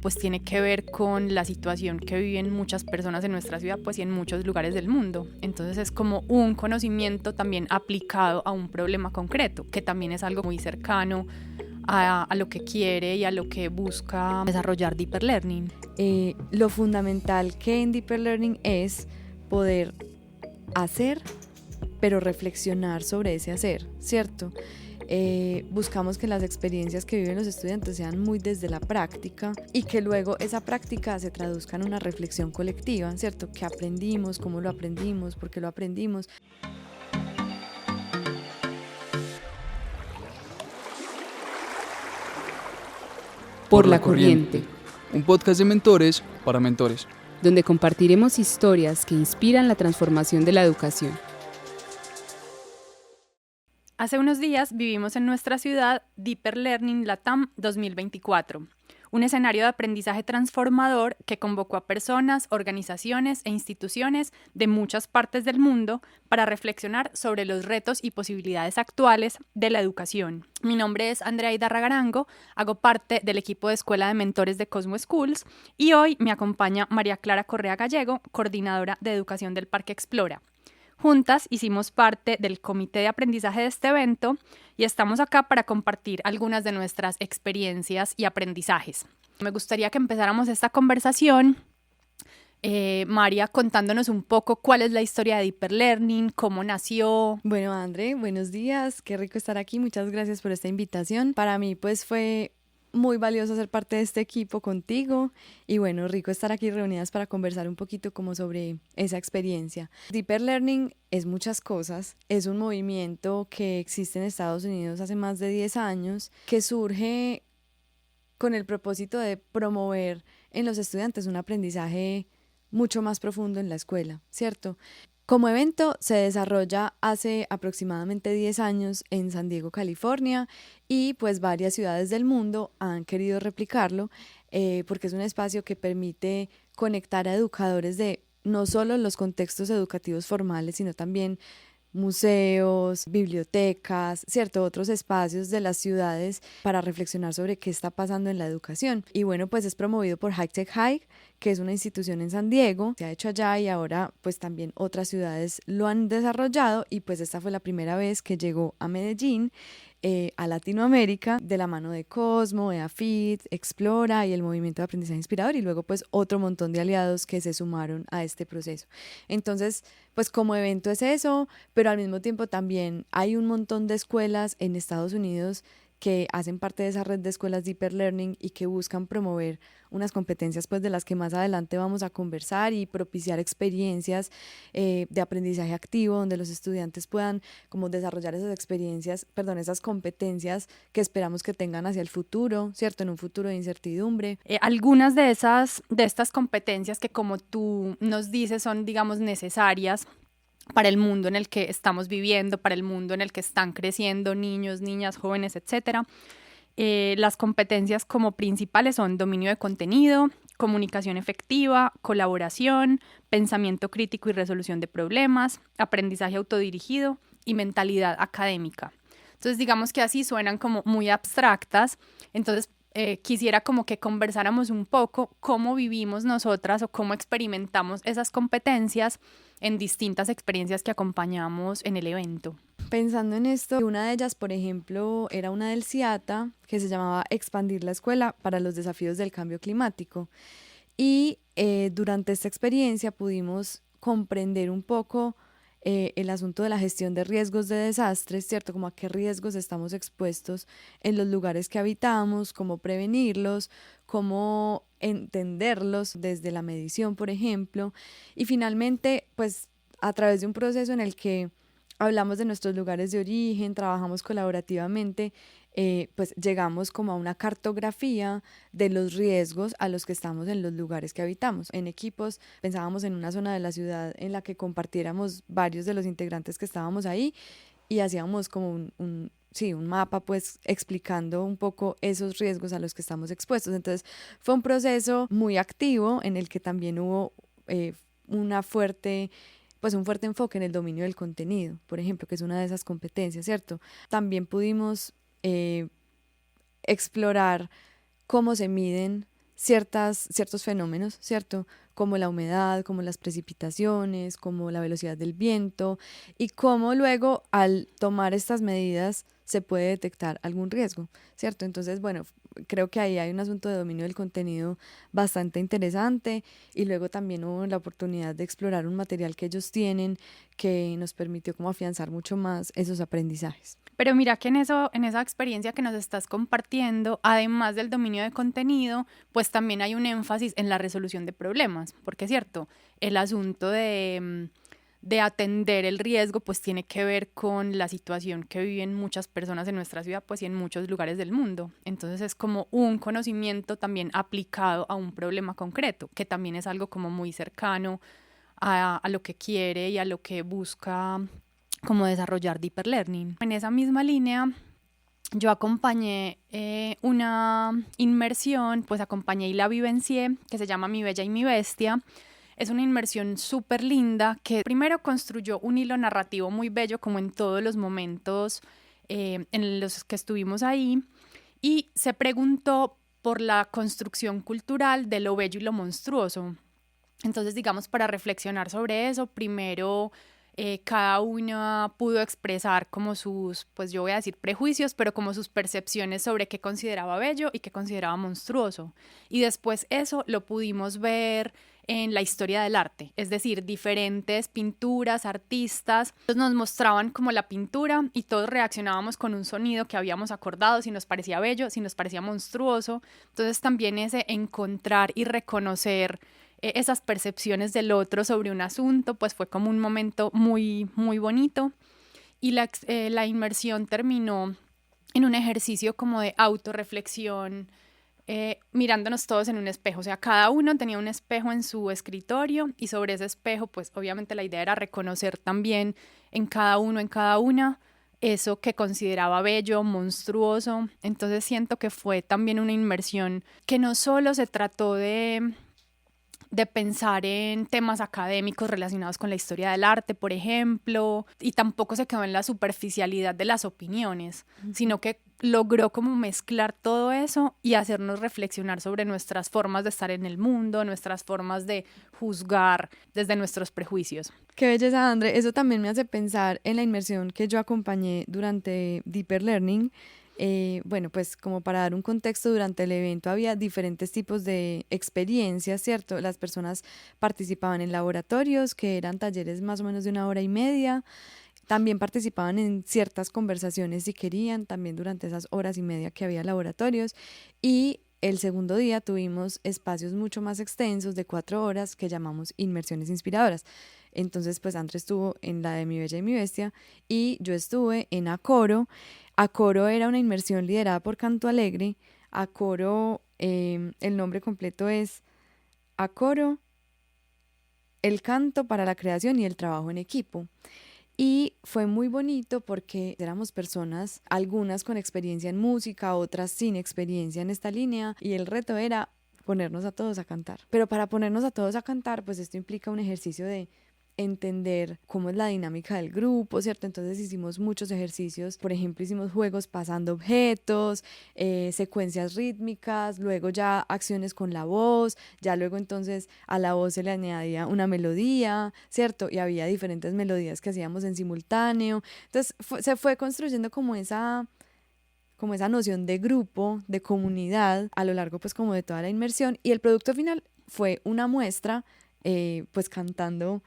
pues tiene que ver con la situación que viven muchas personas en nuestra ciudad, pues y en muchos lugares del mundo. Entonces es como un conocimiento también aplicado a un problema concreto, que también es algo muy cercano a lo que quiere y a lo que busca desarrollar Deeper Learning. Lo fundamental que en Deeper Learning es poder hacer, pero reflexionar sobre ese hacer, ¿cierto? Buscamos que las experiencias que viven los estudiantes sean muy desde la práctica y que luego esa práctica se traduzca en una reflexión colectiva, ¿cierto? ¿Qué aprendimos? ¿Cómo lo aprendimos? ¿Por qué lo aprendimos? Por la Corriente, un podcast de mentores para mentores, donde compartiremos historias que inspiran la transformación de la educación. Hace unos días vivimos en nuestra ciudad Deeper Learning LATAM 2024, un escenario de aprendizaje transformador que convocó a personas, organizaciones e instituciones de muchas partes del mundo para reflexionar sobre los retos y posibilidades actuales de la educación. Mi nombre es Andrea Idarragarango, hago parte del equipo de Escuela de Mentores de Cosmo Schools y hoy me acompaña María Clara Correa Gallego, coordinadora de educación del Parque Explora. Juntas hicimos parte del comité de aprendizaje de este evento y estamos acá para compartir algunas de nuestras experiencias y aprendizajes. Me gustaría que empezáramos esta conversación, María, contándonos un poco cuál es la historia de Deeper Learning, cómo nació. Bueno, André, buenos días, qué rico estar aquí, muchas gracias por esta invitación. Para mí pues fue muy valioso ser parte de este equipo contigo y bueno, rico estar aquí reunidas para conversar un poquito como sobre esa experiencia. Deeper Learning es muchas cosas, es un movimiento que existe en Estados Unidos hace más de 10 años, que surge con el propósito de promover en los estudiantes un aprendizaje mucho más profundo en la escuela, ¿cierto? Como evento se desarrolla hace aproximadamente 10 años en San Diego, California, y pues varias ciudades del mundo han querido replicarlo porque es un espacio que permite conectar a educadores de no solo los contextos educativos formales, sino también museos, bibliotecas, cierto, otros espacios de las ciudades para reflexionar sobre qué está pasando en la educación. Y bueno, pues es promovido por High Tech High, que es una institución en San Diego, se ha hecho allá y ahora pues también otras ciudades lo han desarrollado y pues esta fue la primera vez que llegó a Medellín, a Latinoamérica, de la mano de Cosmo, de AFIT, Explora y el Movimiento de Aprendizaje Inspirador y luego pues otro montón de aliados que se sumaron a este proceso. Entonces, pues como evento es eso, pero al mismo tiempo también hay un montón de escuelas en Estados Unidos que hacen parte de esa red de escuelas Deeper Learning y que buscan promover unas competencias pues de las que más adelante vamos a conversar y propiciar experiencias de aprendizaje activo donde los estudiantes puedan como desarrollar esas experiencias, perdón, esas competencias que esperamos que tengan hacia el futuro, ¿cierto? En un futuro de incertidumbre. Algunas de estas competencias que, como tú nos dices, son, digamos, necesarias para el mundo en el que estamos viviendo, para el mundo en el que están creciendo niños, niñas, jóvenes, etc. Las competencias como principales son dominio de contenido, comunicación efectiva, colaboración, pensamiento crítico y resolución de problemas, aprendizaje autodirigido y mentalidad académica. Entonces, digamos que así suenan como muy abstractas. Entonces, quisiera como que conversáramos un poco cómo vivimos nosotras o cómo experimentamos esas competencias en distintas experiencias que acompañamos en el evento. Pensando en esto, una de ellas, por ejemplo, era una del CIATA que se llamaba Expandir la escuela para los desafíos del cambio climático. Y durante esta experiencia pudimos comprender un poco el asunto de la gestión de riesgos de desastres, ¿cierto? Como a qué riesgos estamos expuestos en los lugares que habitamos, cómo prevenirlos, cómo entenderlos desde la medición, por ejemplo. Y finalmente, pues a través de un proceso en el que hablamos de nuestros lugares de origen, trabajamos colaborativamente, pues llegamos como a una cartografía de los riesgos a los que estamos en los lugares que habitamos. En equipos pensábamos en una zona de la ciudad en la que compartiéramos varios de los integrantes que estábamos ahí y hacíamos como un mapa pues explicando un poco esos riesgos a los que estamos expuestos. Entonces fue un proceso muy activo en el que también hubo un fuerte enfoque en el dominio del contenido, por ejemplo, que es una de esas competencias, ¿cierto? También pudimos explorar cómo se miden ciertos fenómenos, ¿cierto? Como la humedad, como las precipitaciones, como la velocidad del viento y cómo luego al tomar estas medidas se puede detectar algún riesgo, ¿cierto? Entonces, bueno, creo que ahí hay un asunto de dominio del contenido bastante interesante y luego también hubo la oportunidad de explorar un material que ellos tienen que nos permitió como afianzar mucho más esos aprendizajes. Pero mira que en esa experiencia que nos estás compartiendo, además del dominio de contenido, pues también hay un énfasis en la resolución de problemas, porque es cierto, el asunto de atender el riesgo pues tiene que ver con la situación que viven muchas personas en nuestra ciudad pues y en muchos lugares del mundo. Entonces es como un conocimiento también aplicado a un problema concreto, que también es algo como muy cercano a lo que quiere y a lo que busca como desarrollar Deeper Learning. En esa misma línea, yo acompañé una inmersión, pues acompañé y la vivencié, que se llama Mi Bella y Mi Bestia. Es una inmersión súper linda que primero construyó un hilo narrativo muy bello, como en todos los momentos en los que estuvimos ahí, y se preguntó por la construcción cultural de lo bello y lo monstruoso. Entonces, digamos, para reflexionar sobre eso, primero cada una pudo expresar como sus, pues yo voy a decir prejuicios, pero como sus percepciones sobre qué consideraba bello y qué consideraba monstruoso. Y después eso lo pudimos ver en la historia del arte, es decir, diferentes pinturas, artistas, nos mostraban como la pintura y todos reaccionábamos con un sonido que habíamos acordado, si nos parecía bello, si nos parecía monstruoso. Entonces también ese encontrar y reconocer esas percepciones del otro sobre un asunto, pues fue como un momento muy, muy bonito. Y la inmersión terminó en un ejercicio como de autorreflexión, mirándonos todos en un espejo. O sea, cada uno tenía un espejo en su escritorio y sobre ese espejo, pues obviamente la idea era reconocer también en cada uno, en cada una, eso que consideraba bello, monstruoso. Entonces siento que fue también una inmersión que no solo se trató de pensar en temas académicos relacionados con la historia del arte, por ejemplo, y tampoco se quedó en la superficialidad de las opiniones, sino que logró como mezclar todo eso y hacernos reflexionar sobre nuestras formas de estar en el mundo, nuestras formas de juzgar desde nuestros prejuicios. Qué belleza, André. Eso también me hace pensar en la inmersión que yo acompañé durante Deeper Learning. Bueno, pues como para dar un contexto, durante el evento había diferentes tipos de experiencias, ¿cierto? Las personas participaban en laboratorios, que eran talleres más o menos de 1 hora y media. También participaban en ciertas conversaciones si querían, también durante esas 1 horas y media que había laboratorios. Y el segundo día tuvimos espacios mucho más extensos de 4 horas que llamamos inmersiones inspiradoras. Entonces, pues Andrés estuvo en la de Mi Bella y Mi Bestia y yo estuve en Acoro. Acoro era una inmersión liderada por Canto Alegre. Acoro, el nombre completo es Acoro, el canto para la creación y el trabajo en equipo. Y fue muy bonito porque éramos personas, algunas con experiencia en música, otras sin experiencia en esta línea, y el reto era ponernos a todos a cantar. Pero para ponernos a todos a cantar, pues esto implica un ejercicio de entender cómo es la dinámica del grupo, ¿cierto? Entonces hicimos muchos ejercicios, por ejemplo, hicimos juegos pasando objetos, secuencias rítmicas, luego ya acciones con la voz, ya luego entonces a la voz se le añadía una melodía, ¿cierto? Y había diferentes melodías que hacíamos en simultáneo. Entonces se fue construyendo como esa noción de grupo, de comunidad, a lo largo pues como de toda la inmersión, y el producto final fue una muestra pues cantando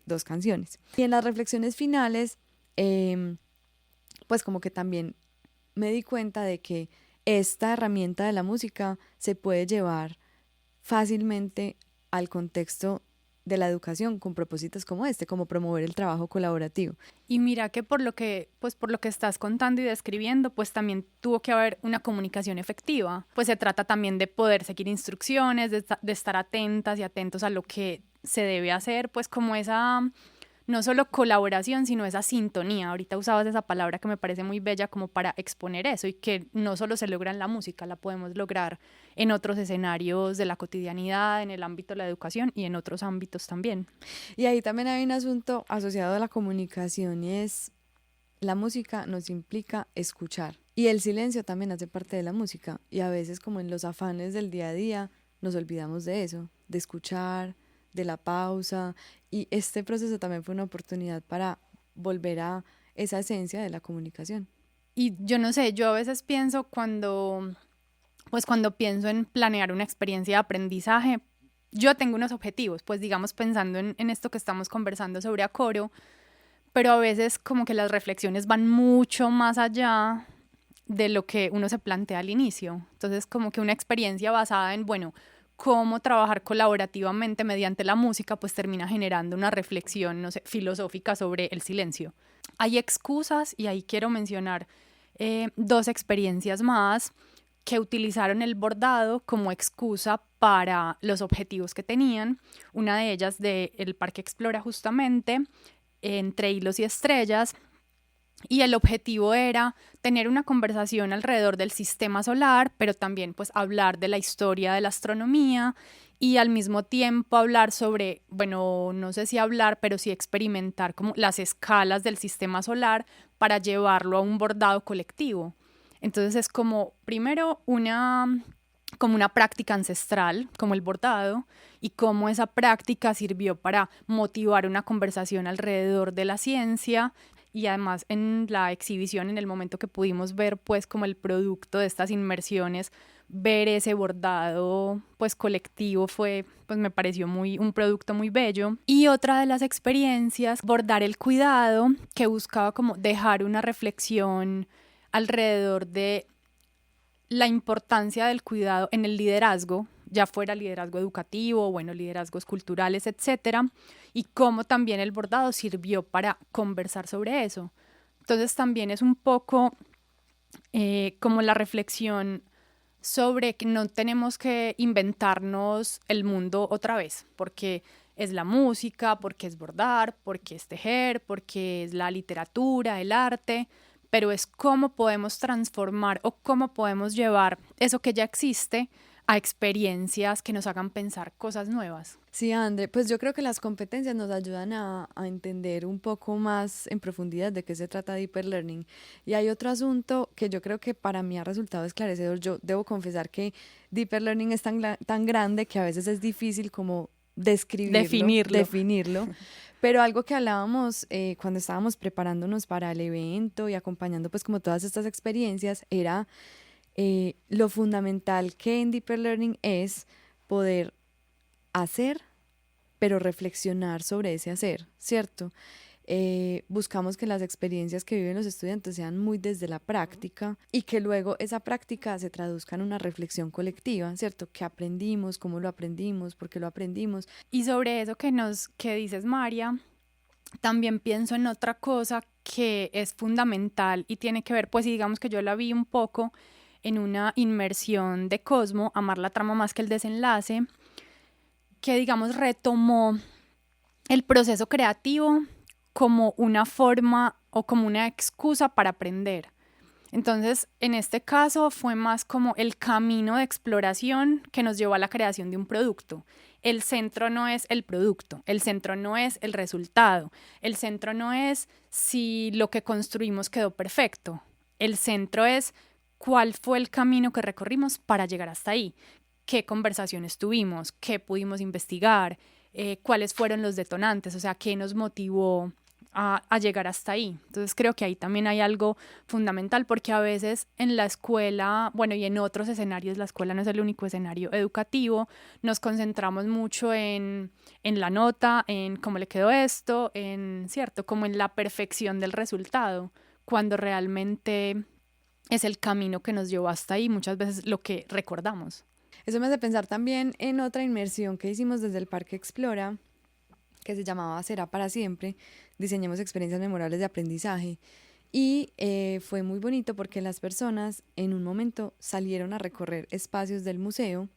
2 canciones. Y en las reflexiones finales, pues como que también me di cuenta de que esta herramienta de la música se puede llevar fácilmente al contexto de la educación con propósitos como este, como promover el trabajo colaborativo. Y mira que por lo que estás contando y describiendo, pues también tuvo que haber una comunicación efectiva. Pues se trata también de poder seguir instrucciones, de estar atentas y atentos a lo que se debe hacer, pues como esa, no solo colaboración, sino esa sintonía. Ahorita usabas esa palabra que me parece muy bella como para exponer eso y que no solo se logra en la música, la podemos lograr en otros escenarios de la cotidianidad, en el ámbito de la educación y en otros ámbitos también. Y ahí también hay un asunto asociado a la comunicación y es la música nos implica escuchar Y el silencio también hace parte de la música y a veces como en los afanes del día a día nos olvidamos de eso, de escuchar, de la pausa, y este proceso también fue una oportunidad para volver a esa esencia de la comunicación. Y yo no sé, yo a veces pienso cuando pienso en planear una experiencia de aprendizaje, yo tengo unos objetivos, pues digamos pensando en esto que estamos conversando sobre Acoro, pero a veces como que las reflexiones van mucho más allá de lo que uno se plantea al inicio. Entonces como que una experiencia basada en, bueno, cómo trabajar colaborativamente mediante la música, pues termina generando una reflexión, no sé, filosófica sobre el silencio. Hay excusas y ahí quiero mencionar dos experiencias más que utilizaron el bordado como excusa para los objetivos que tenían. Una de ellas del Parque Explora justamente, Entre Hilos y Estrellas, y el objetivo era tener una conversación alrededor del sistema solar, pero también pues hablar de la historia de la astronomía y al mismo tiempo hablar sobre, bueno, no sé si hablar, pero sí experimentar como las escalas del sistema solar para llevarlo a un bordado colectivo. Entonces es como, primero, como una práctica ancestral, como el bordado, y cómo esa práctica sirvió para motivar una conversación alrededor de la ciencia. Y además en la exhibición, en el momento que pudimos ver pues como el producto de estas inmersiones, ver ese bordado pues colectivo pues me pareció un producto muy bello. Y otra de las experiencias, bordar el cuidado, que buscaba como dejar una reflexión alrededor de la importancia del cuidado en el liderazgo, ya fuera liderazgo educativo, bueno, liderazgos culturales, etcétera, y cómo también el bordado sirvió para conversar sobre eso. Entonces también es un poco como la reflexión sobre que no tenemos que inventarnos el mundo otra vez, porque es la música, porque es bordar, porque es tejer, porque es la literatura, el arte, pero es cómo podemos transformar o cómo podemos llevar eso que ya existe a experiencias que nos hagan pensar cosas nuevas. Sí, André, pues yo creo que las competencias nos ayudan a entender un poco más en profundidad de qué se trata Deeper Learning. Y hay otro asunto que yo creo que para mí ha resultado esclarecedor. Yo debo confesar que Deeper Learning es tan grande que a veces es difícil como definirlo. Pero algo que hablábamos cuando estábamos preparándonos para el evento y acompañando pues como todas estas experiencias era lo fundamental que en Deeper Learning es poder hacer, pero reflexionar sobre ese hacer, ¿cierto? Buscamos que las experiencias que viven los estudiantes sean muy desde la práctica y que luego esa práctica se traduzca en una reflexión colectiva, ¿cierto? ¿Qué aprendimos? ¿Cómo lo aprendimos? ¿Por qué lo aprendimos? Y sobre eso que dices, María, también pienso en otra cosa que es fundamental y tiene que ver, pues digamos que yo la vi un poco en una inmersión de Cosmo, Amar la trama más que el desenlace, que digamos retomó el proceso creativo como una forma o como una excusa para aprender. Entonces, en este caso fue más como el camino de exploración que nos llevó a la creación de un producto. El centro no es el producto, el centro no es el resultado, el centro no es si lo que construimos quedó perfecto, el centro es cuál fue el camino que recorrimos para llegar hasta ahí, qué conversaciones tuvimos, qué pudimos investigar, cuáles fueron los detonantes, o sea, qué nos motivó a llegar hasta ahí. Entonces creo que ahí también hay algo fundamental porque a veces en la escuela, bueno, y en otros escenarios, la escuela no es el único escenario educativo, nos concentramos mucho en la nota, en cómo le quedó esto, cierto, como en la perfección del resultado, cuando realmente es el camino que nos llevó hasta ahí, muchas veces lo que recordamos. Eso me hace pensar también en otra inmersión que hicimos desde el Parque Explora, que se llamaba Será para siempre, diseñemos experiencias memorables de aprendizaje. Y fue muy bonito porque las personas en un momento salieron a recorrer espacios del museo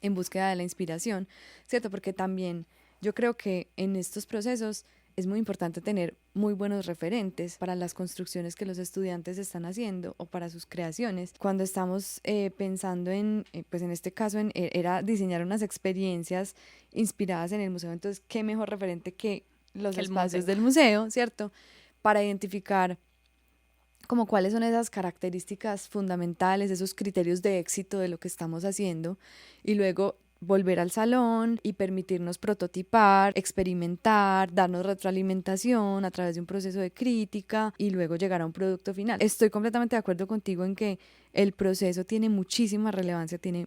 en búsqueda de la inspiración, ¿cierto? Porque también yo creo que en estos procesos es muy importante tener muy buenos referentes para las construcciones que los estudiantes están haciendo o para sus creaciones. Cuando estamos pensando pues en este caso, era diseñar unas experiencias inspiradas en el museo, entonces, ¿qué mejor referente que los espacios del museo, ¿cierto? Para identificar como cuáles son esas características fundamentales, esos criterios de éxito de lo que estamos haciendo, y luego volver al salón y permitirnos prototipar, experimentar, darnos retroalimentación a través de un proceso de crítica y luego llegar a un producto final. Estoy completamente de acuerdo contigo en que el proceso tiene muchísima relevancia, tiene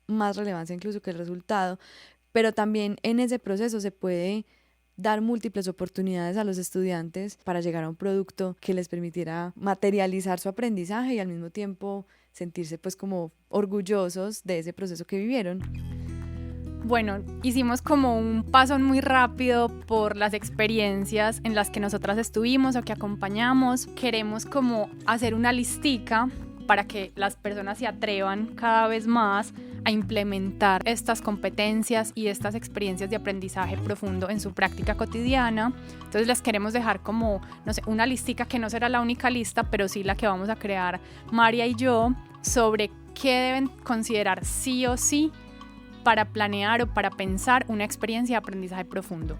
más relevancia incluso que el resultado, pero también en ese proceso se puede dar múltiples oportunidades a los estudiantes para llegar a un producto que les permitiera materializar su aprendizaje y al mismo tiempo sentirse pues como orgullosos de ese proceso que vivieron. Bueno, hicimos como un paso muy rápido por las experiencias en las que nosotras estuvimos o que acompañamos. Queremos como hacer una listica para que las personas se atrevan cada vez más a implementar estas competencias y estas experiencias de aprendizaje profundo en su práctica cotidiana. Entonces les queremos dejar como, no sé, una listica que no será la única lista, pero sí la que vamos a crear María y yo sobre qué deben considerar sí o sí para planear o para pensar una experiencia de aprendizaje profundo.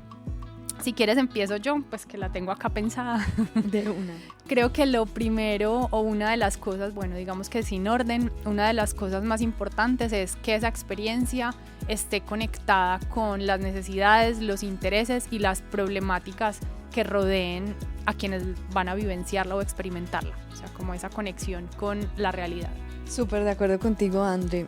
Si quieres empiezo yo, pues que la tengo acá pensada. De una. Creo que lo primero o una de las cosas, bueno, digamos que sin orden, una de las cosas más importantes es que esa experiencia esté conectada con las necesidades, los intereses y las problemáticas que rodeen a quienes van a vivenciarla o experimentarla. O sea, como esa conexión con la realidad. Súper de acuerdo contigo, André.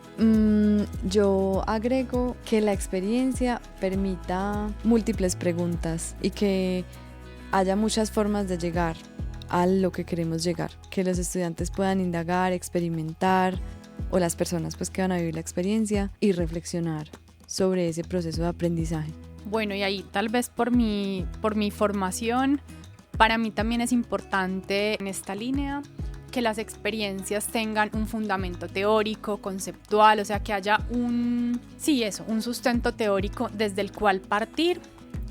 Yo agrego que la experiencia permita múltiples preguntas y que haya muchas formas de llegar a lo que queremos llegar. Que los estudiantes puedan indagar, experimentar, o las personas pues, que van a vivir la experiencia y reflexionar sobre ese proceso de aprendizaje. Bueno, y ahí tal vez por mi formación, para mí también es importante en esta línea que las experiencias tengan un fundamento teórico, conceptual, o sea, que haya un sustento teórico desde el cual partir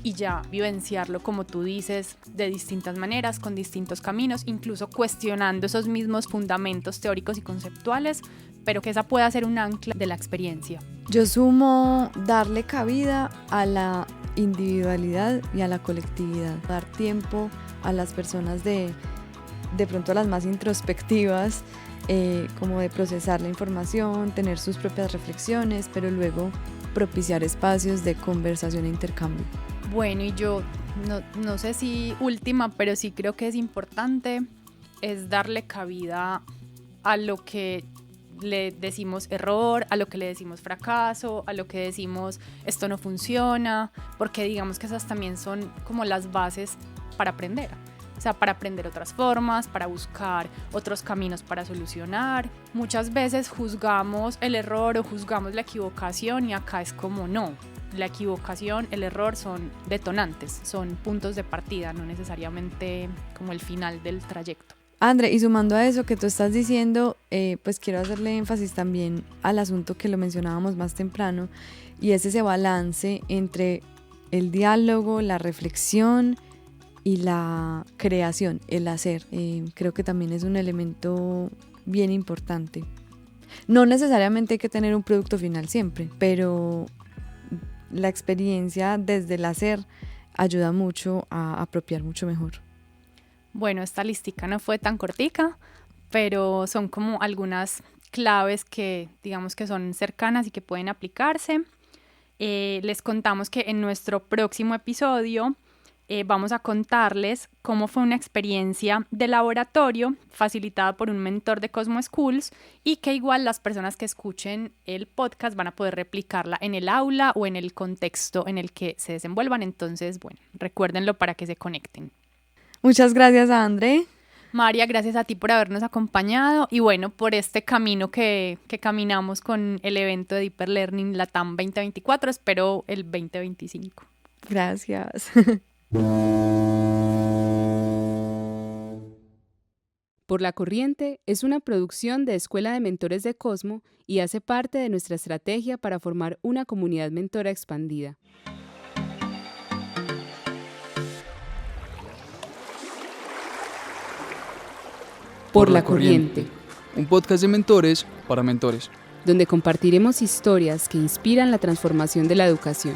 y ya vivenciarlo, como tú dices, de distintas maneras, con distintos caminos, incluso cuestionando esos mismos fundamentos teóricos y conceptuales, pero que esa pueda ser un ancla de la experiencia. Yo sumo darle cabida a la individualidad y a la colectividad, dar tiempo a las personas de pronto a las más introspectivas, como de procesar la información, tener sus propias reflexiones, pero luego propiciar espacios de conversación e intercambio. Bueno, y yo no sé si última, pero sí creo que es importante, es darle cabida a lo que le decimos error, a lo que le decimos fracaso, a lo que decimos esto no funciona, porque digamos que esas también son como las bases para aprender. O sea, para aprender otras formas, para buscar otros caminos para solucionar. Muchas veces juzgamos el error o juzgamos la equivocación y acá es como no. La equivocación, el error son detonantes, son puntos de partida, no necesariamente como el final del trayecto. André, y sumando a eso que tú estás diciendo, pues quiero hacerle énfasis también al asunto que lo mencionábamos más temprano, y es ese balance entre el diálogo, la reflexión y la creación, el hacer. Creo que también es un elemento bien importante. No necesariamente hay que tener un producto final siempre, pero la experiencia desde el hacer ayuda mucho a apropiar mucho mejor. Bueno, esta listica no fue tan cortica, pero son como algunas claves que digamos que son cercanas y que pueden aplicarse. Les contamos que en nuestro próximo episodio vamos a contarles cómo fue una experiencia de laboratorio facilitada por un mentor de Cosmo Schools y que igual las personas que escuchen el podcast van a poder replicarla en el aula o en el contexto en el que se desenvuelvan. Entonces, bueno, recuérdenlo para que se conecten. Muchas gracias, André. María, gracias a ti por habernos acompañado y bueno, por este camino que caminamos con el evento de Deeper Learning Latam 2024, espero el 2025. Gracias. Por la Corriente es una producción de Escuela de Mentores de Cosmo y hace parte de nuestra estrategia para formar una comunidad mentora expandida. Por la Corriente, un podcast de mentores para mentores, donde compartiremos historias que inspiran la transformación de la educación.